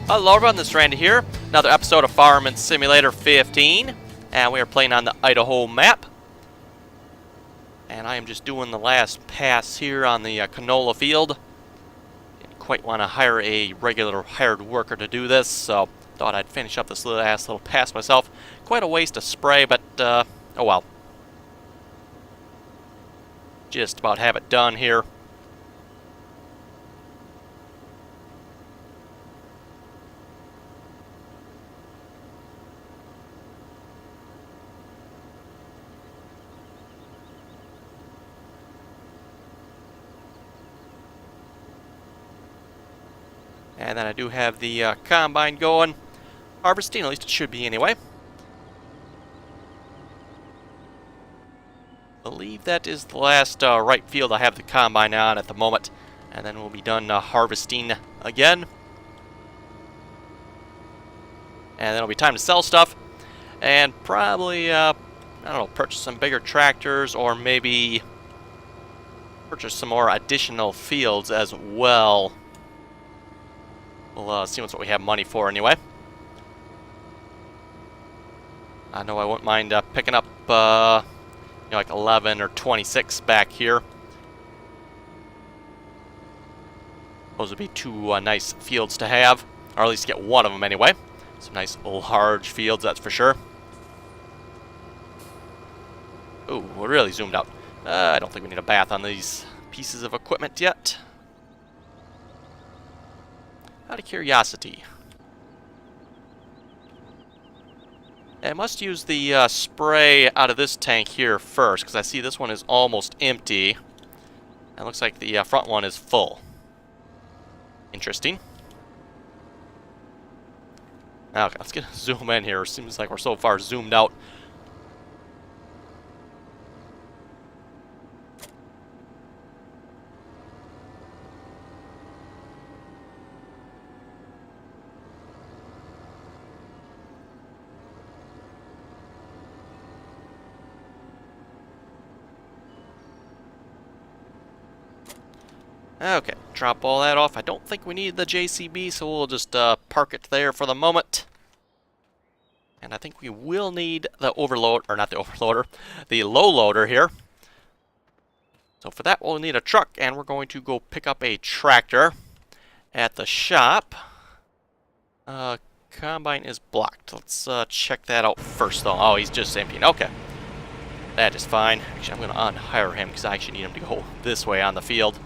Hello everyone, this is Randy here. Another episode of Farming Simulator 15. And we are playing on the Idaho map. And I am just doing the last pass here on the canola field. Didn't quite want to hire a regular hired worker to do this, so thought I'd finish up this little pass myself. Quite a waste of spray, but oh well. Just about have it done here. And then I do have the combine going. Harvesting, at least it should be anyway. I believe that is the last right field I have the combine on at the moment. And then we'll be done harvesting again. And then it'll be time to sell stuff. And probably, I don't know, purchase some bigger tractors or maybe purchase some more additional fields as well. We'll see what we have money for anyway. I know I wouldn't mind picking up, you know, like 11 or 26 back here. Those would be two nice fields to have, or at least get one of them anyway. Some nice large fields, that's for sure. Ooh, we're really zoomed out. I don't think we need a bath on these pieces of equipment yet. Out of curiosity, I must use the spray out of this tank here first, because I see this one is almost empty. And it looks like the front one is full. Interesting. Okay, let's get a zoom in here. Seems like we're so far zoomed out. Okay, drop all that off. I don't think we need the JCB, so we'll just park it there for the moment. And I think we will need the overload, or not the overloader, the low loader here. So for that, we'll need a truck, and we're going to go pick up a tractor at the shop. Combine is blocked. Let's check that out first, though. Oh, he's just emptying. Okay. That is fine. Actually, I'm going to unhire him because I actually need him to go this way on the field.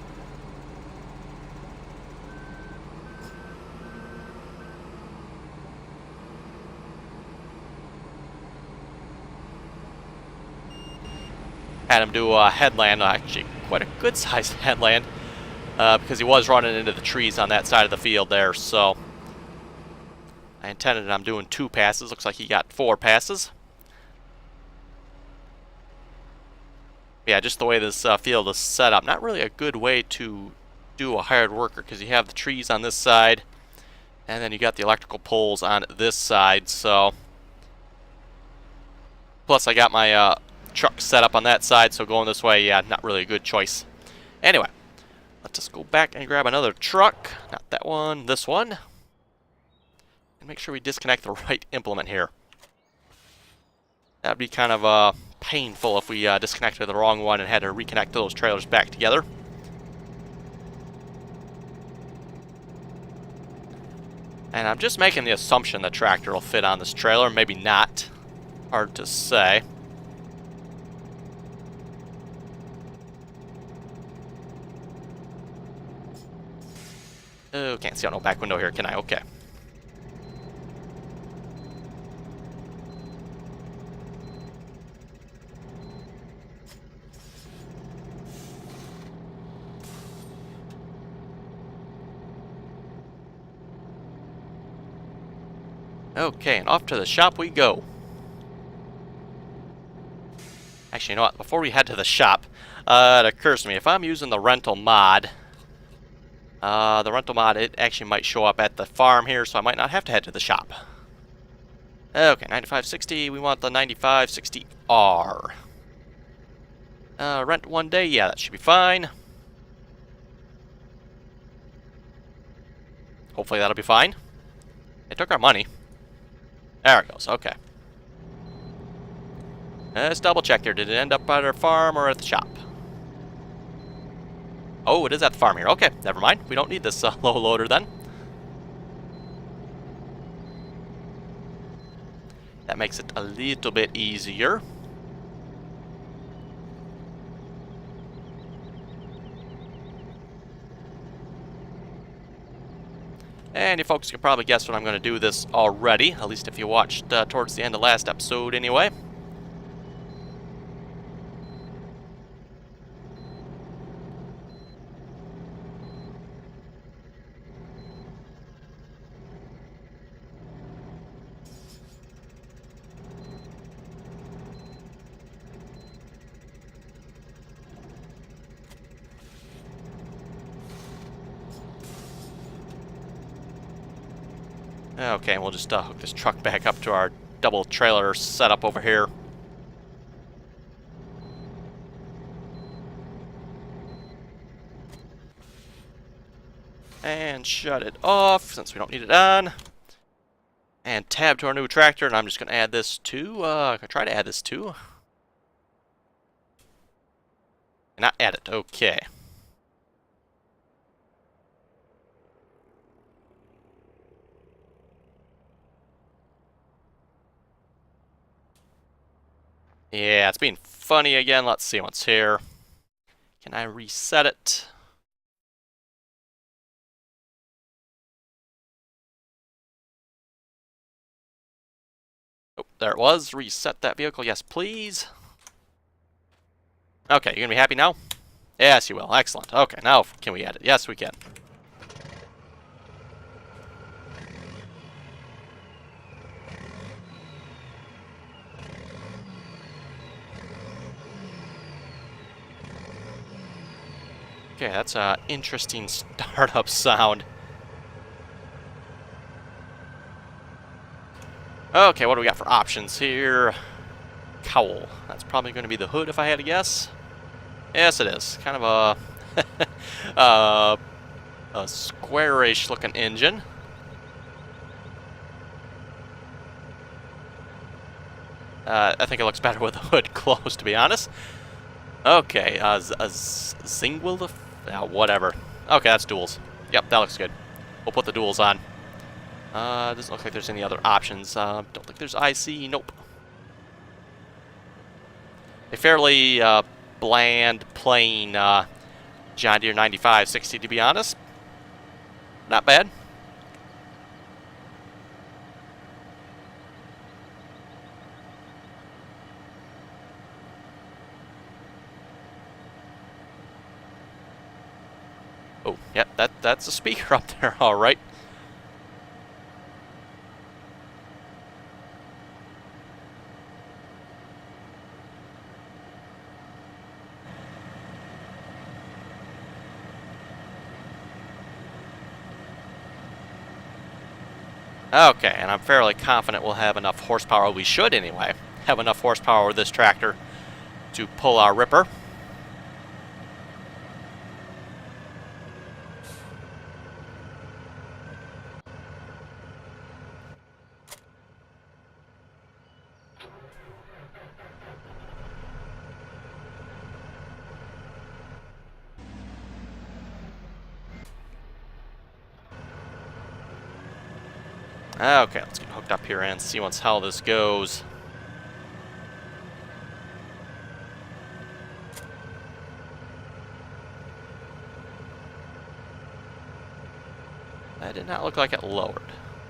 Had him do a headland, actually quite a good sized headland, because he was running into the trees on that side of the field there, so I intended on doing 2 passes. Looks like he got 4 passes. Yeah, just the way this field is set up, not really a good way to do a hired worker, because you have the trees on this side, and then you got the electrical poles on this side, so plus I got my truck set up on that side, so going this way, yeah, not really a good choice. Anyway, let's just go back and grab another truck. Not that one, this one. And make sure we disconnect the right implement here. That'd be kind of painful if we disconnected the wrong one and had to reconnect those trailers back together. And I'm just making the assumption the tractor will fit on this trailer, maybe not. Hard to say. Oh, can't see out no back window here, can I? Okay. Okay, and off to the shop we go. Actually, you know what? Before we head to the shop, it occurs to me, if I'm using the rental mod, it actually might show up at the farm here, so I might not have to head to the shop. Okay, 9560, we want the 9560R. Rent 1 day, yeah, that should be fine. Hopefully that'll be fine. They took our money. There it goes. Okay. Let's double check here. Did it end up at our farm or at the shop? Oh, it is at the farm here. Okay, never mind. We don't need this low loader then. That makes it a little bit easier. And you folks can probably guess what I'm going to do this already, at least if you watched towards the end of last episode anyway. Okay, we'll just hook this truck back up to our double trailer setup over here. And shut it off since we don't need it on. And tab to our new tractor, and I'm just going to add this to, try to add this to. Not add it, okay. Yeah, it's being funny again. Let's see what's here. Can I reset it? Oh, there it was. Reset that vehicle. Yes, please. Okay, you're going to be happy now? Yes, you will. Excellent. Okay, now can we add it? Yes, we can. Okay, that's an interesting startup sound. Okay, what do we got for options here? Cowl. That's probably going to be the hood if I had to guess. Yes, it is. Kind of a squarish looking engine. I think it looks better with the hood closed, to be honest. Okay, a Zingwil, whatever. Okay, that's duals. Yep, that looks good. We'll put the duals on. Doesn't look like there's any other options. Don't think there's IC. Nope. A fairly bland, plain John Deere 9560, to be honest. Not bad. Oh, yeah, that's a speaker up there, all right. Okay, and I'm fairly confident we'll have enough horsepower. We should, anyway, have enough horsepower with this tractor to pull our ripper. Okay, let's get hooked up here and see how this goes. That did not look like it lowered.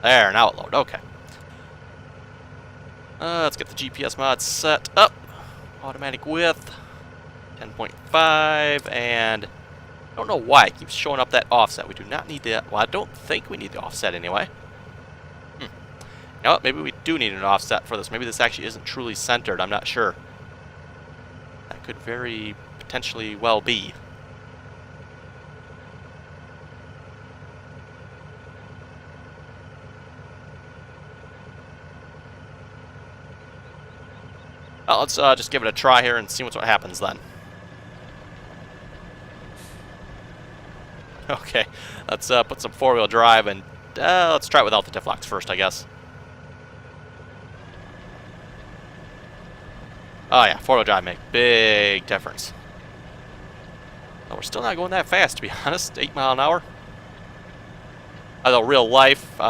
There, now it lowered. Okay. Let's get the GPS mod set up. Automatic width, 10.5, and I don't know why it keeps showing up that offset. We do not need that. Well, I don't think we need the offset anyway. You know what? Maybe we do need an offset for this. Maybe this actually isn't truly centered. I'm not sure. That could very potentially well be. Well, let's just give it a try here and see what happens then. Okay, let's put some four-wheel drive and Let's try it without the diff locks first, I guess. Oh yeah, four-wheel drive make big difference. Well, we're still not going that fast, to be honest. 8 miles an hour. Although real life, you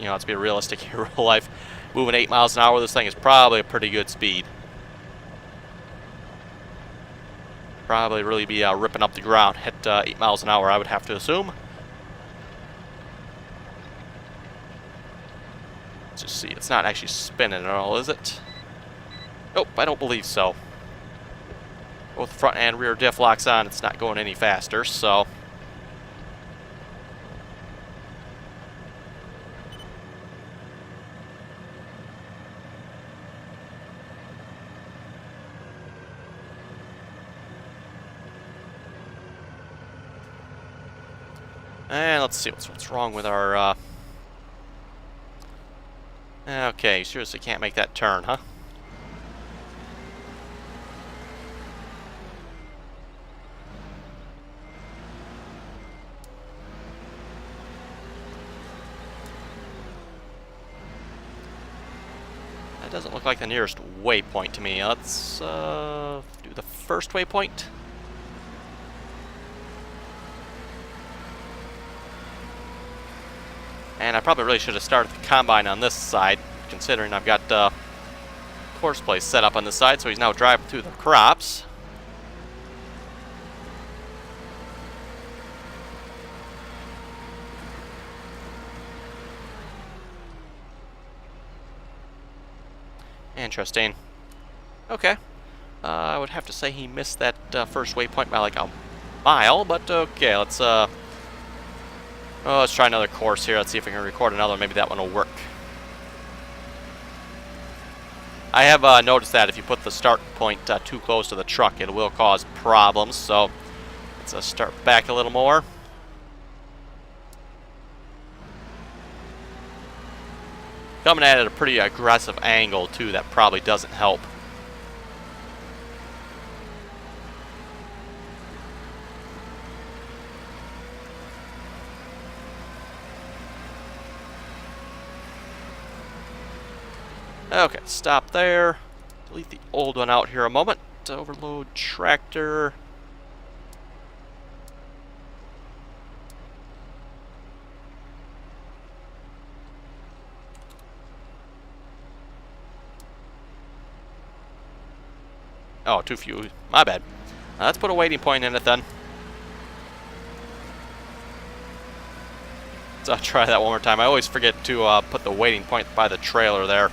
know, let's be realistic here. Real life, moving 8 miles an hour, this thing is probably a pretty good speed. Probably really be ripping up the ground at 8 miles an hour, I would have to assume. Let's just see. It's not actually spinning at all, is it? Nope, I don't believe so. Both front and rear diff locks on, it's not going any faster, so... And let's see what's wrong with our... Okay, you seriously can't make that turn, huh? That doesn't look like the nearest waypoint to me. Let's do the first waypoint. And I probably really should have started the combine on this side, considering I've got courseplay set up on this side, so he's now driving through the crops. Interesting. Okay. I would have to say he missed that first waypoint by like a mile, but okay, let's try another course here. Let's see if we can record another. Maybe that one will work. I have noticed that if you put the start point too close to the truck, it will cause problems. So let's start back a little more. Coming at it at a pretty aggressive angle, too. That probably doesn't help. Okay, stop there. Delete the old one out here a moment. Overload tractor. Oh, too few. My bad. Let's put a waiting point in it then. Let's try that one more time. I always forget to put the waiting point by the trailer there.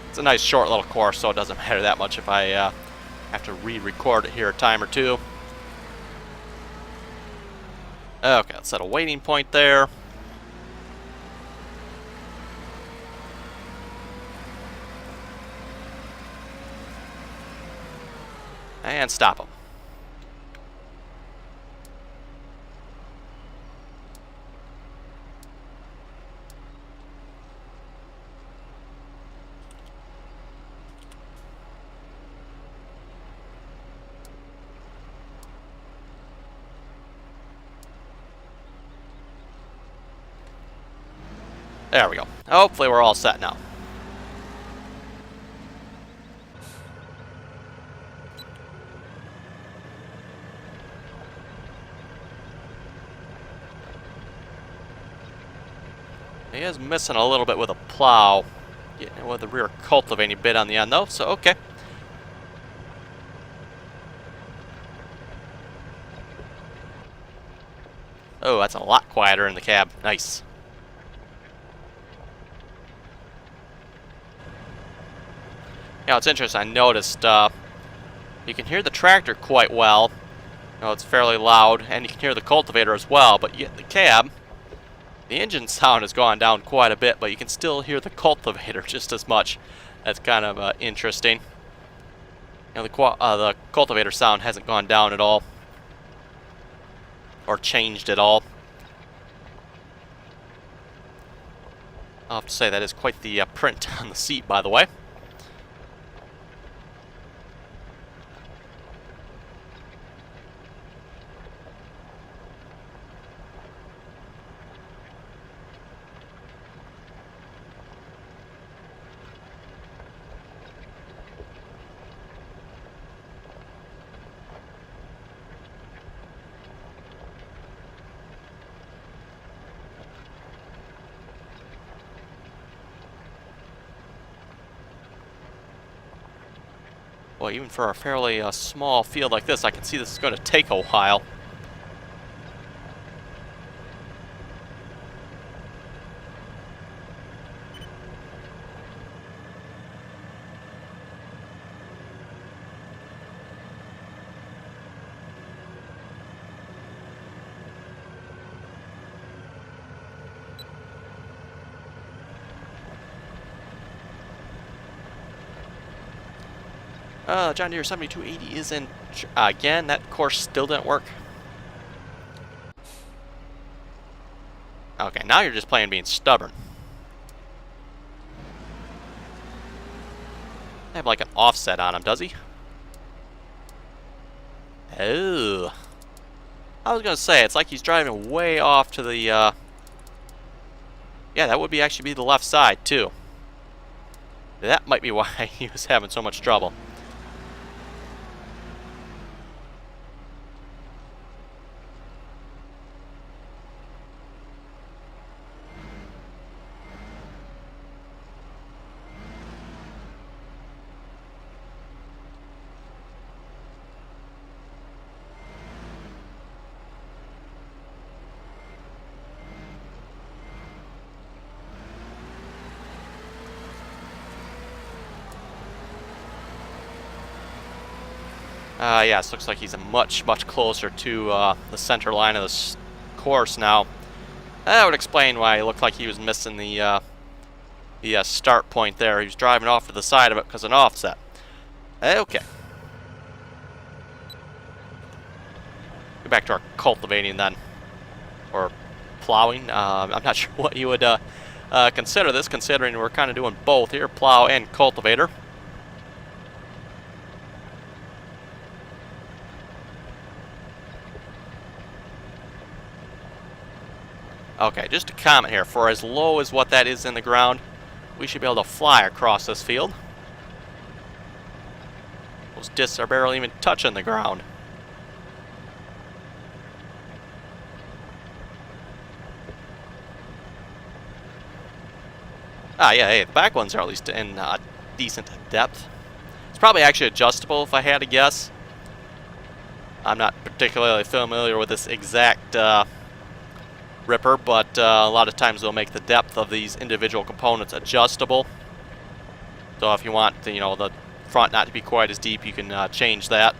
It's a nice short little course, so it doesn't matter that much if I have to re-record it here a time or two. Okay, let's set a waiting point there. And stop them. There we go. Hopefully we're all set now. He is missing a little bit with a plow. Getting with the rear cultivating bit on the end though, so okay. Oh, that's a lot quieter in the cab. Nice. Now it's interesting, I noticed you can hear the tractor quite well. You know, it's fairly loud, and you can hear the cultivator as well, but yet the cab, the engine sound has gone down quite a bit, but you can still hear the cultivator just as much. That's kind of interesting. You know, the cultivator sound hasn't gone down at all, or changed at all. I'll have to say that is quite the print on the seat, by the way. Well, even for a fairly small field like this, I can see this is going to take a while. John Deere 7280 is in... again, that course still didn't work. Okay, now you're just playing being stubborn. I have like an offset on him, does he? Oh. I was going to say, it's like he's driving way off to the... yeah, that would be actually be the left side, too. That might be why he was having so much trouble. Yes, looks like he's much closer to the center line of this course now. That would explain why it looked like he was missing the start point there. He was driving off to the side of it because of an offset. Okay. Go back to our cultivating then. Or plowing. I'm not sure what you would consider this, considering we're kind of doing both here, plow and cultivator. Okay, just a comment here. For as low as what that is in the ground, we should be able to fly across this field. Those discs are barely even touching the ground. Ah, yeah, hey, the back ones are at least in decent depth. It's probably actually adjustable if I had to guess. I'm not particularly familiar with this exact ripper, but a lot of times they'll make the depth of these individual components adjustable. So if you want the, the front not to be quite as deep, you can change that.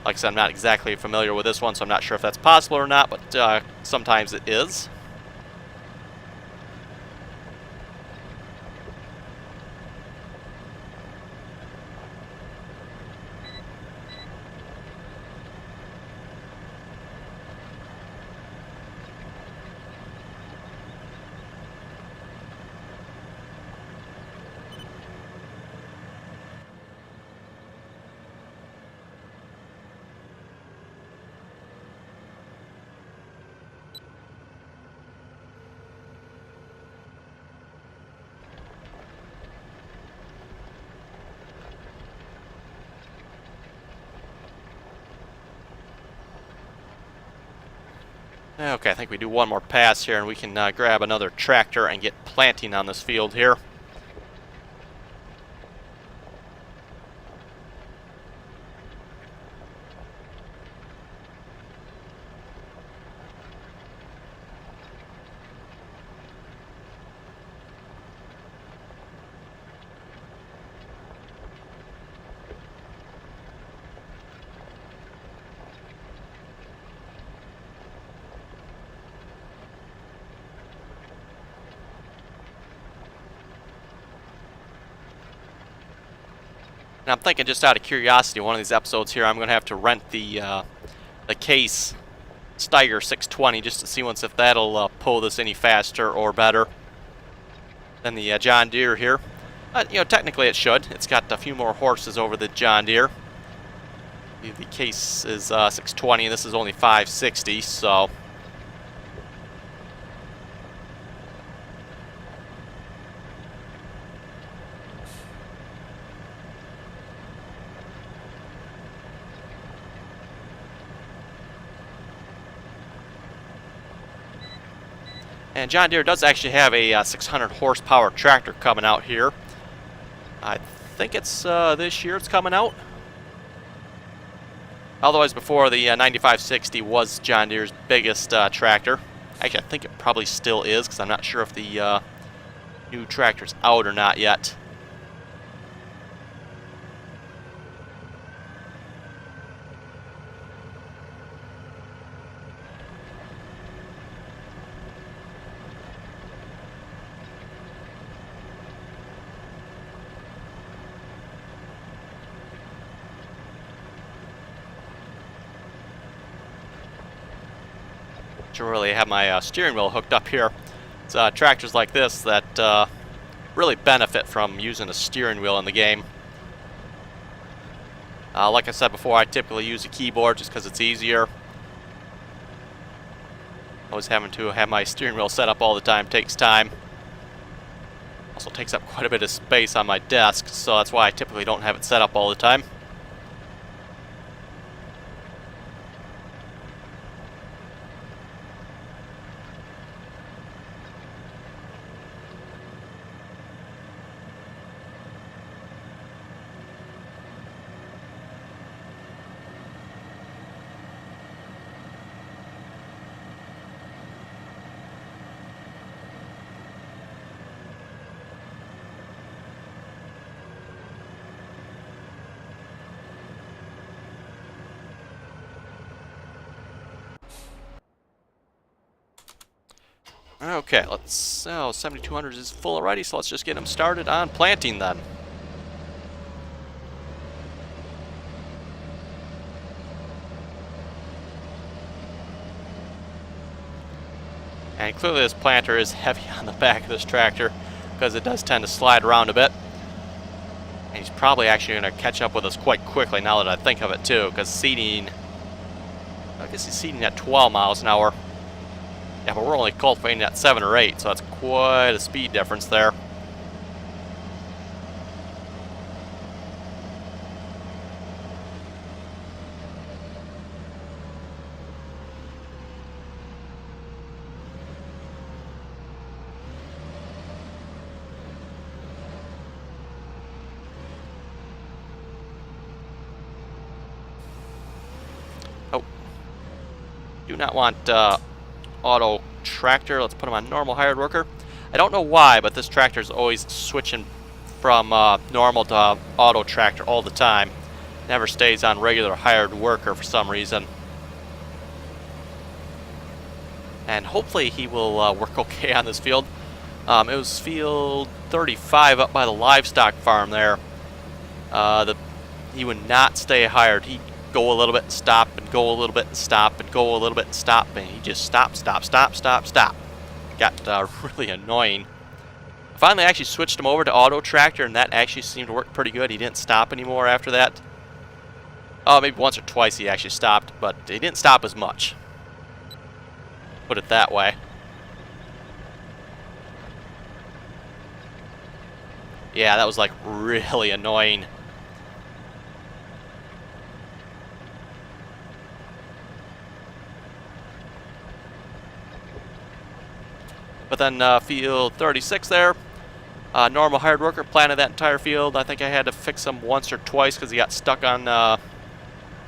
Like I said, I'm not exactly familiar with this one, so I'm not sure if that's possible or not, but sometimes it is. Okay, I think we do one more pass here and we can grab another tractor and get planting on this field here. And I'm thinking, just out of curiosity, one of these episodes here, I'm going to have to rent the case Steiger 620 just to see once if that'll pull this any faster or better than the John Deere here. You know, technically it should. It's got a few more horses over the John Deere. The case is 620 and this is only 560, so... And John Deere does actually have a 600 horsepower tractor coming out here. I think it's this year it's coming out. Otherwise, before the 9560 was John Deere's biggest tractor. Actually, I think it probably still is because I'm not sure if the new tractor's out or not yet. To really have my steering wheel hooked up here. It's tractors like this that really benefit from using a steering wheel in the game. Like I said before, I typically use a keyboard just because it's easier. Always having to have my steering wheel set up all the time takes time. Also takes up quite a bit of space on my desk, so that's why I typically don't have it set up all the time. Okay, let's... 7200 is full already, so let's just get them started on planting then. And clearly this planter is heavy on the back of this tractor because it does tend to slide around a bit. And he's probably actually going to catch up with us quite quickly now that I think of it too, because seeding... I guess he's seeding at 12 miles an hour. Yeah, but we're only cultivating at 7 or 8, so that's quite a speed difference there. Oh. Do not want... auto tractor. Let's put him on normal hired worker. I don't know why, but this tractor is always switching from normal to auto tractor all the time. Never stays on regular hired worker for some reason. And hopefully he will work okay on this field. It was field 35 up by the livestock farm there. He would not stay hired. He'd go a little bit and stop and go a little bit and stop and go a little bit and stop, and he just stop. Got really annoying. Finally actually switched him over to auto tractor, and that actually seemed to work pretty good. He didn't stop anymore after that. Oh, maybe once or twice he actually stopped, but he didn't stop as much. Put it that way. Yeah, that was like really annoying. But then field 36 there, normal hired worker planted that entire field. I think I had to fix him once or twice because he got stuck on...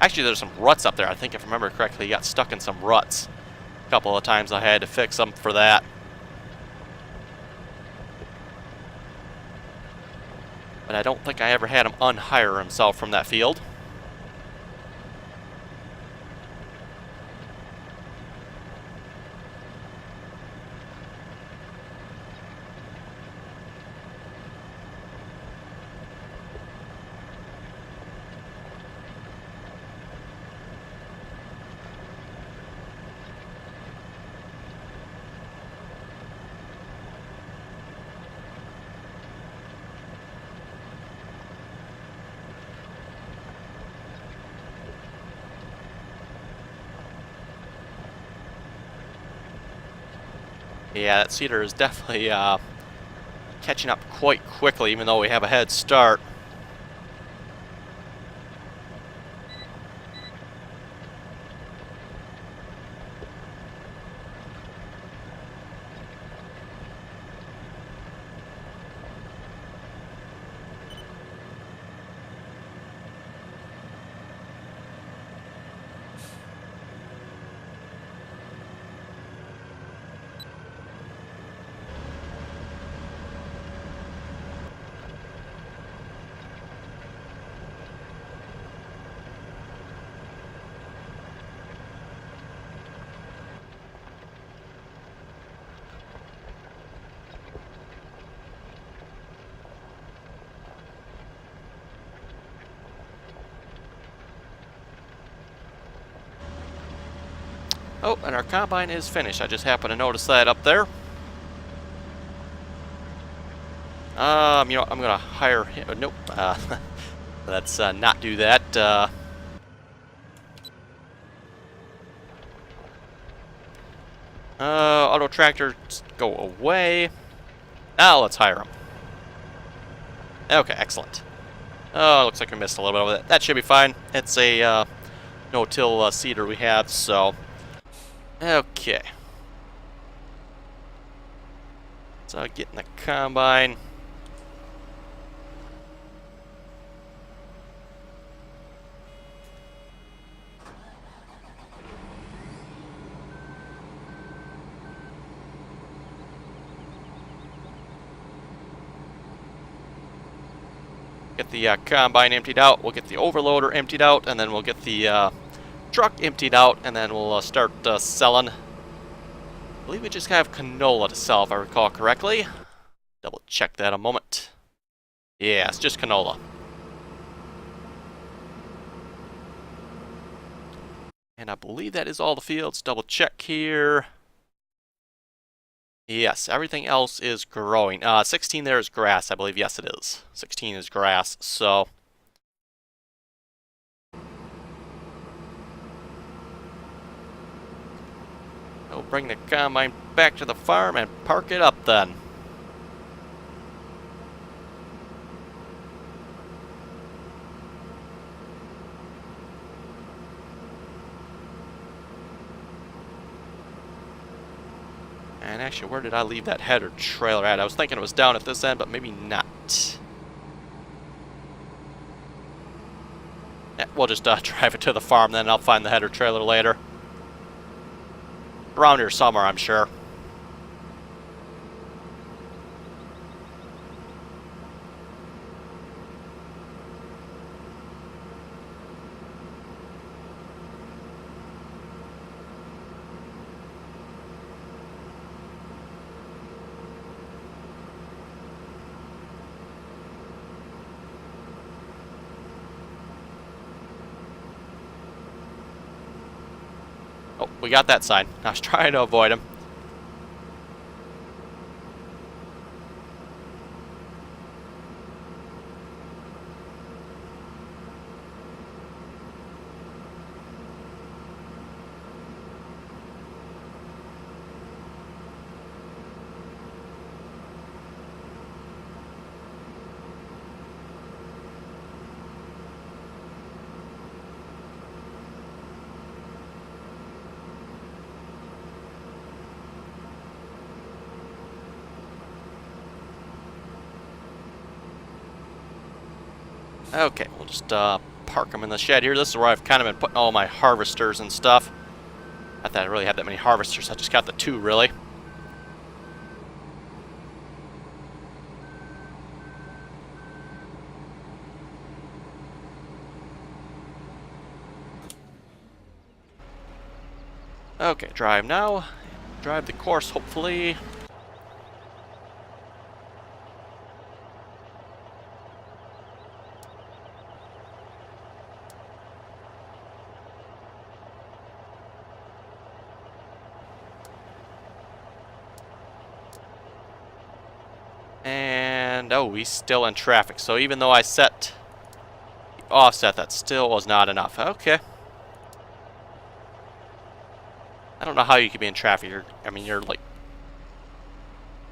actually, there's some ruts up there. I think if I remember correctly, he got stuck in some ruts. A couple of times I had to fix him for that. But I don't think I ever had him unhire himself from that field. Yeah, that seeder is definitely catching up quite quickly, even though we have a head start. Oh, and our combine is finished. I just happened to notice that up there. You know, I'm gonna hire him. Nope. Let's not do that. Auto tractor, go away. Now let's hire him. Okay, excellent. Oh, looks like we missed a little bit of that. That should be fine. It's a no-till seeder we have, so okay. So getting the combine. Get the combine emptied out. We'll get the overloader emptied out, and then we'll get the truck emptied out, and then we'll start selling. I believe we just have canola to sell, if I recall correctly. Double check that a moment. Yeah, it's just canola. And I believe that is all the fields. Double check here. Yes, everything else is growing. 16 there is grass, I believe. Yes, it is. 16 is grass, so... We'll bring the combine back to the farm and park it up then. And actually, where did I leave that header trailer at? I was thinking it was down at this end, but maybe not. Yeah, we'll just drive it to the farm, then I'll find the header trailer later. Around here somewhere, I'm sure. Oh, we got that sign. I was trying to avoid him. Okay, we'll just park them in the shed here. This is where I've kind of been putting all my harvesters and stuff. Not that I really have that many harvesters. I just got the 2, really. Okay, drive now. Drive the course, hopefully. And, oh, he's still in traffic. So even though I set the offset, that still was not enough. Okay. I don't know how you could be in traffic. I mean, you're like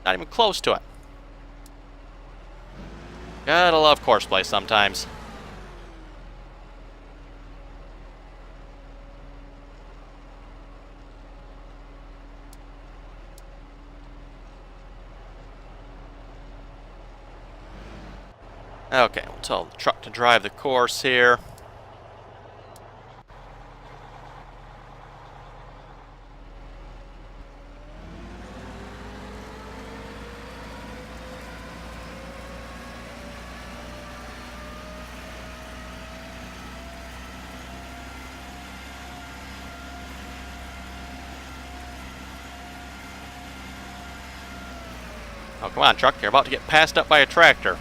Not even close to it. Gotta love courseplay sometimes. Okay, we'll tell the truck to drive the course here. Oh, come on, truck. You're about to get passed up by a tractor.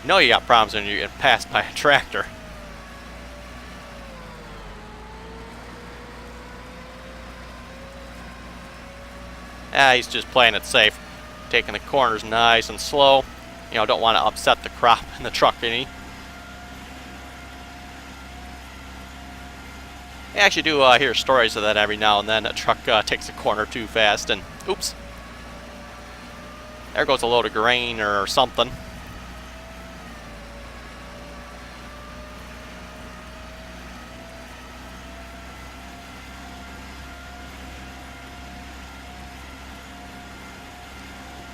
You know you got problems when you get passed by a tractor. Ah, he's just playing it safe. Taking the corners nice and slow. You know, don't want to upset the crop in the truck any. I actually do hear stories of that every now and then. A truck takes a corner too fast and, oops. There goes a load of grain or something.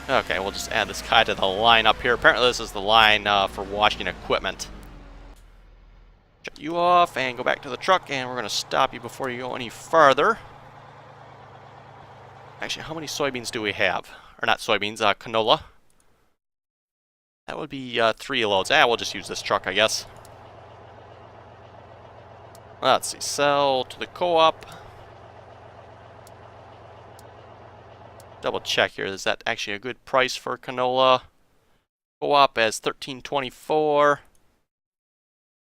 Okay, we'll just add this guy to the line up here. Apparently this is the line for washing equipment. Shut you off and go back to the truck, and we're going to stop you before you go any farther. Actually, how many soybeans do we have? Or not soybeans, canola. That would be 3 loads. We'll just use this truck, I guess. Let's see, sell to the co-op. Double check here. Is that actually a good price for canola? Co-op as $13.24.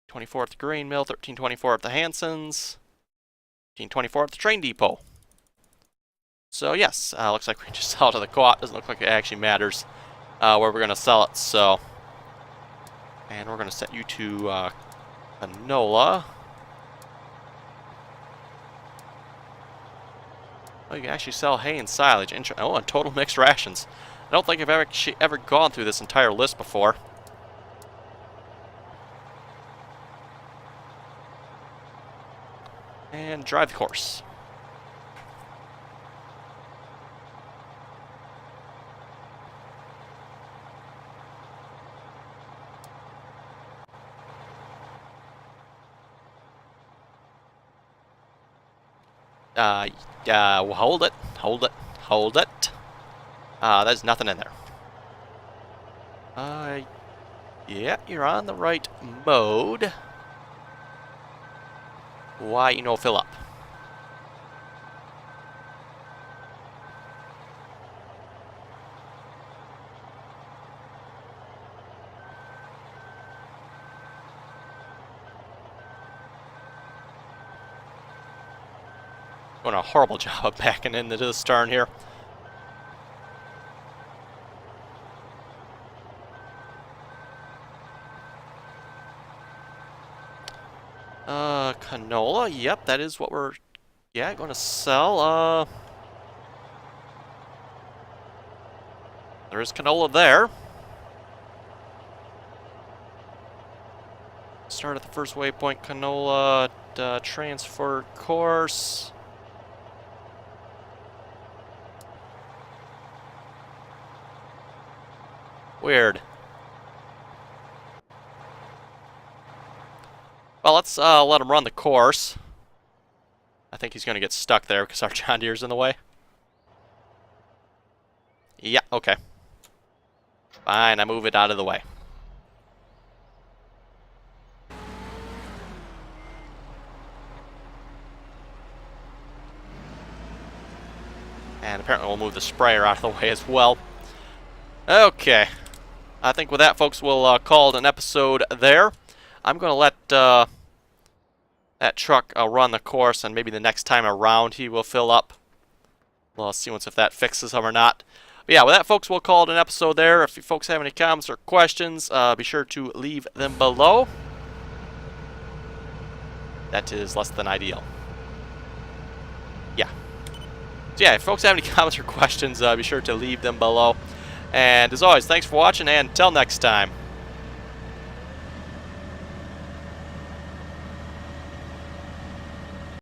24 at the grain mill, $13.24 at the Hansons, $13.24 at the train depot. So yes, looks like we just sell to the co-op. Doesn't look like it actually matters where we're going to sell it. So, and we're going to set you to canola. Oh, you can actually sell hay and silage. Oh, and total mixed rations. I don't think I've ever gone through this entire list before. And drive the course. Well, hold it. There's nothing in there. Yeah, you're on the right mode. Why, fill up. Doing a horrible job of backing into this turn here. Canola, yep, that is what we're, going to sell. There is canola there. Start at the first waypoint, canola, transfer course. Weird. Well, let's let him run the course. I think he's going to get stuck there because our John Deere's in the way. Yeah, okay. Fine, I move it out of the way. And apparently we'll move the sprayer out of the way as well. Okay. I think with that, folks, we'll call it an episode there. I'm going to let that truck run the course, and maybe the next time around he will fill up. We'll see if that fixes him or not. But yeah, with that, folks, we'll call it an episode there. If you folks have any comments or questions, be sure to leave them below. That is less than ideal. Yeah. So yeah, if folks have any comments or questions, be sure to leave them below. And as always, thanks for watching, and until next time.